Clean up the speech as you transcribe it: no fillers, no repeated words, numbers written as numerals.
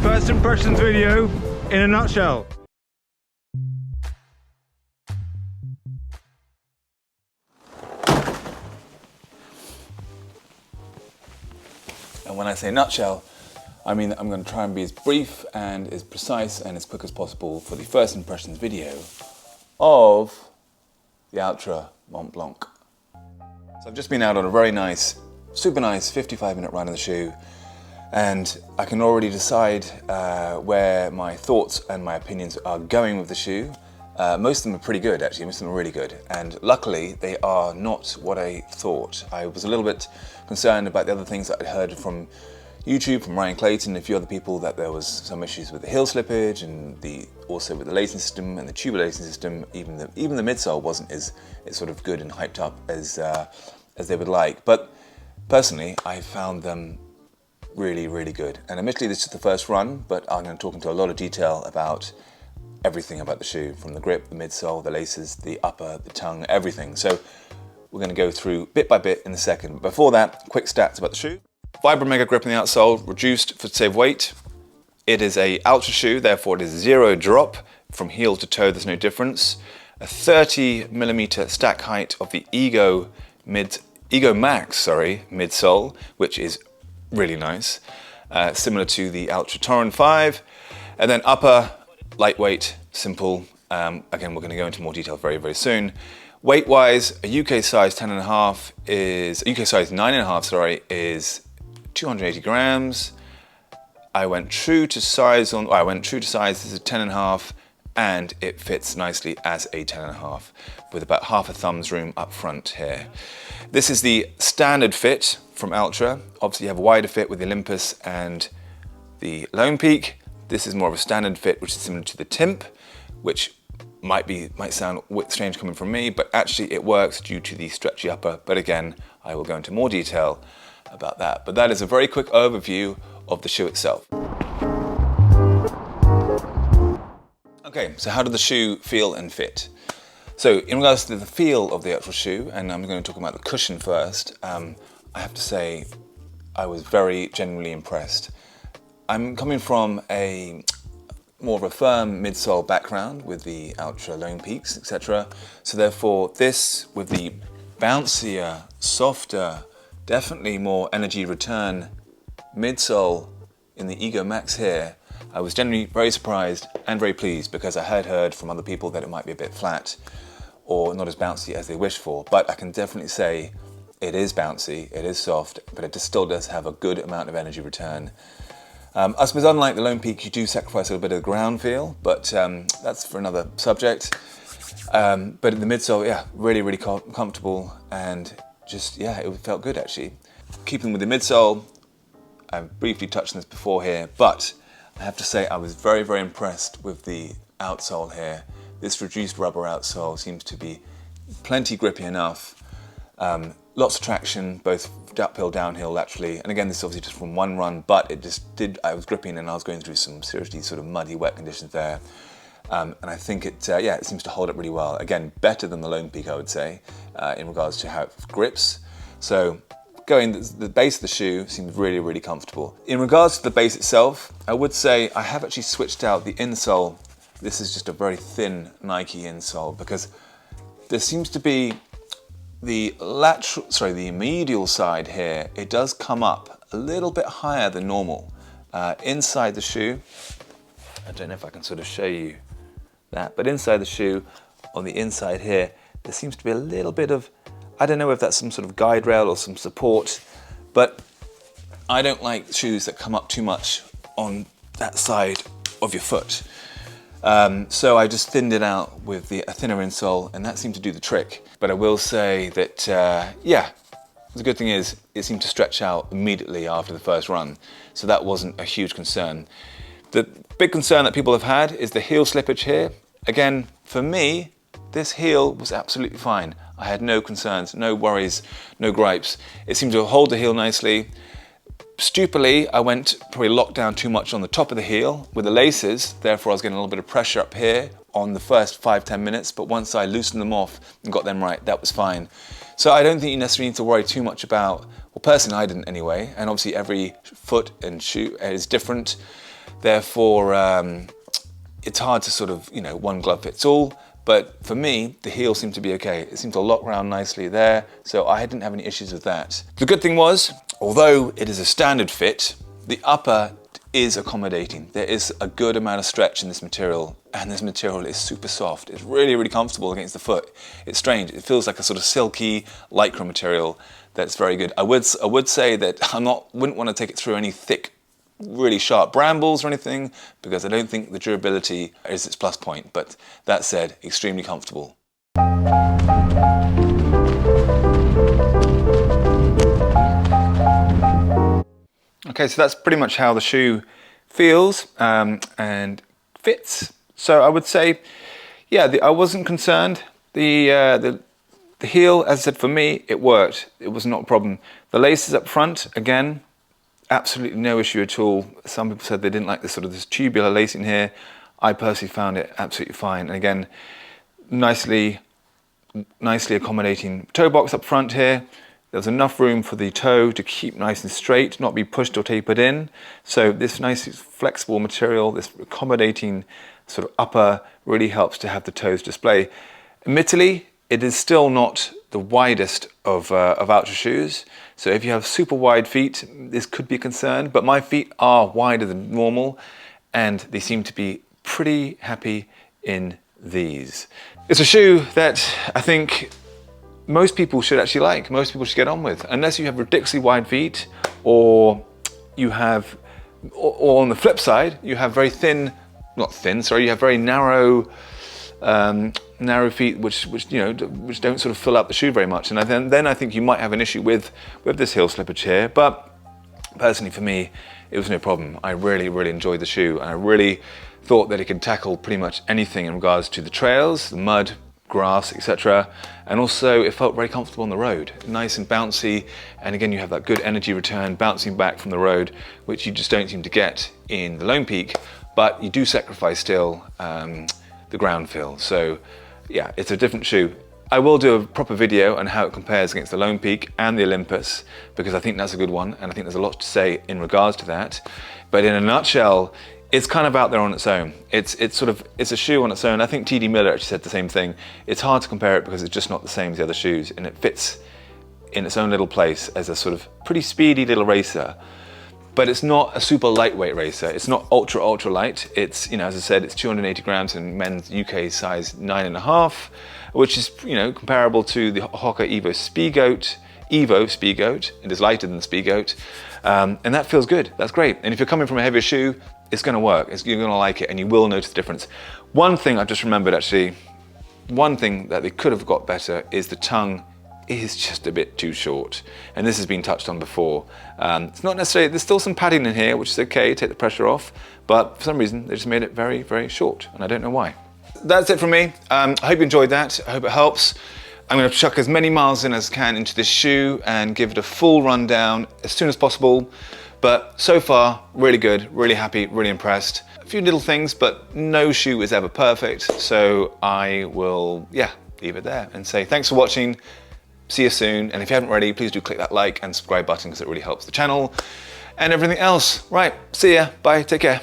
First impressions video in a nutshell. And when I say nutshell, I mean that I'm going to try and be as brief and as precise and as quick as possible for the first impressions video of the ALTRA Mont Blanc. So I've just been out on a very nice, super nice 55-minute ride in the shoe, and I can already decide where my thoughts and my opinions are going with the shoe. Most of them are pretty good, actually. Most of them are really good, and luckily they are not what I thought. I was a little bit concerned about the other things that I'd heard from YouTube, from Ryan Clayton and a few other people, that there was some issues with the heel slippage and also with the lacing system and the tubular lacing system. Even the midsole wasn't as sort of good and hyped up as they would like. But personally, I found them really, really good. And admittedly, this is the first run, but I'm going to talk into a lot of detail about everything about the shoe, from the grip, the midsole, the laces, the upper, the tongue, everything. So we're going to go through bit by bit in a second. But before that, quick stats about the shoe. Vibra Mega grip on the outsole, reduced to save weight. It is a Ultra shoe, therefore it is 0 drop from heel to toe. There's no difference. A 30mm stack height of the Ego Max midsole, which is really nice, similar to the Ultra Torrent 5. And then upper, lightweight, simple. Again, we're going to go into more detail very, very soon. Weight-wise, a UK size 10.5 is UK size 9.5. Is 280 grams. I went true to size This is a 10.5, and it fits nicely as a 10.5 with about half a thumb's room up front here. This is the standard fit from Ultra. Obviously, you have a wider fit with the Olympus and the Lone Peak. This is more of a standard fit, which is similar to the Timp, which might sound a bit strange coming from me, but actually it works due to the stretchy upper. But again, I will go into more detail about that. But that is a very quick overview of the shoe itself. Okay, so how did the shoe feel and fit? So in regards to the feel of the actual shoe, and I'm going to talk about the cushion first, I have to say I was very genuinely impressed. I'm coming from more of a firm midsole background with the Ultra Lone Peaks, etc. So therefore this, with the bouncier, softer, definitely more energy return midsole in the Ego Max here, I was generally very surprised and very pleased, because I had heard from other people that it might be a bit flat or not as bouncy as they wished for. But I can definitely say it is bouncy, it is soft, but it still does have a good amount of energy return. I suppose unlike the Lone Peak, you do sacrifice a little bit of the ground feel, but that's for another subject. But in the midsole, yeah, really, really comfortable, and just, yeah, it felt good actually. Keeping with the midsole, I've briefly touched on this before here, but I have to say I was very, very impressed with the outsole here. This reduced rubber outsole seems to be plenty grippy enough. Lots of traction, both uphill, downhill, laterally. And again, this is obviously just from one run, but I was gripping and I was going through some seriously sort of muddy, wet conditions there. And I think it seems to hold up really well. Again, better than the Lone Peak, I would say, in regards to how it grips. So the base of the shoe seems really, really comfortable. In regards to the base itself, I would say I have actually switched out the insole. This is just a very thin Nike insole, because there seems to be the medial side here, it does come up a little bit higher than normal. Inside the shoe, I don't know if I can sort of show you that, but inside the shoe, on the inside here, there seems to be a little bit of, I don't know if that's some sort of guide rail or some support, but I don't like shoes that come up too much on that side of your foot. So I just thinned it out with a thinner insole, and that seemed to do the trick. But I will say that, the good thing is it seemed to stretch out immediately after the first run, so that wasn't a huge concern. The big concern that people have had is the heel slippage here. Again, for me, this heel was absolutely fine. I had no concerns, no worries, no gripes. It seemed to hold the heel nicely. Stupidly, I went probably locked down too much on the top of the heel with the laces, therefore I was getting a little bit of pressure up here on the first 5-10 minutes, but once I loosened them off and got them right, that was fine. So I don't think you necessarily need to worry too much about, well, personally I didn't anyway, and obviously every foot and shoe is different, therefore it's hard to sort of, you know, one glove fits all. But for me, the heel seemed to be okay. It seemed to lock around nicely there, so I didn't have any issues with that. The good thing was, although it is a standard fit, the upper is accommodating. There is a good amount of stretch in this material, and this material is super soft. It's really, really comfortable against the foot. It's strange. It feels like a sort of silky lycra material that's very good. I would say that wouldn't want to take it through any thick, really sharp brambles or anything, because I don't think the durability is its plus point, but that said, extremely comfortable. Okay, so that's pretty much how the shoe feels and fits. So I would say, yeah, I wasn't concerned. The heel, as I said, for me, it worked. It was not a problem. The laces up front, again, absolutely no issue at all. Some people said they didn't like this sort of this tubular lacing here. I personally found it absolutely fine. And again, nicely accommodating toe box up front here. There's enough room for the toe to keep nice and straight, not be pushed or tapered in. So this nice flexible material, this accommodating sort of upper really helps to have the toes display. Admittedly, it is still not the widest of Altra shoes. So if you have super wide feet, this could be a concern, but my feet are wider than normal and they seem to be pretty happy in these. It's a shoe that I think most people should actually like, most people should get on with, unless you have ridiculously wide feet or you have, or on the flip side, you have very thin, not thin, sorry, you have very narrow feet which don't sort of fill up the shoe very much, and then I think you might have an issue with this heel slippage here. But personally for me, it was no problem. I really enjoyed the shoe, and I really thought that it could tackle pretty much anything in regards to the trails, the mud, grass, etc. And also it felt very comfortable on the road, nice and bouncy, and again you have that good energy return bouncing back from the road, which you just don't seem to get in the Lone Peak, but you do sacrifice still the ground feel. So yeah, it's a different shoe. I will do a proper video on how it compares against the Lone Peak and the Olympus, because I think that's a good one, and I think there's a lot to say in regards to that. But in a nutshell, it's kind of out there on its own. It's a shoe on its own. I think TD Miller actually said the same thing. It's hard to compare it because it's just not the same as the other shoes, and it fits in its own little place as a sort of pretty speedy little racer. But it's not a super lightweight racer. It's not ultra light. It's, you know, as I said, it's 280 grams in men's UK size 9.5, which is, you know, comparable to the Hoka Evo Speedgoat. It is lighter than the Speedgoat, and that feels good. That's great. And if you're coming from a heavier shoe, it's going to work. You're going to like it, and you will notice the difference. One thing I've just remembered, actually, one thing that they could have got better is the tongue is just a bit too short, and this has been touched on before. It's not necessarily, there's still some padding in here, which is okay, take the pressure off, but for some reason they just made it very short, and I don't know why. That's it from me. I hope you enjoyed that. I hope it helps. I'm going to chuck as many miles in as I can into this shoe and give it a full rundown as soon as possible. But so far, really good, really happy, really impressed. A few little things, but no shoe is ever perfect. So I will, yeah, leave it there and say thanks for watching. See you soon. And if you haven't already, please do click that like and subscribe button because it really helps the channel and everything else. Right, see ya, bye, take care.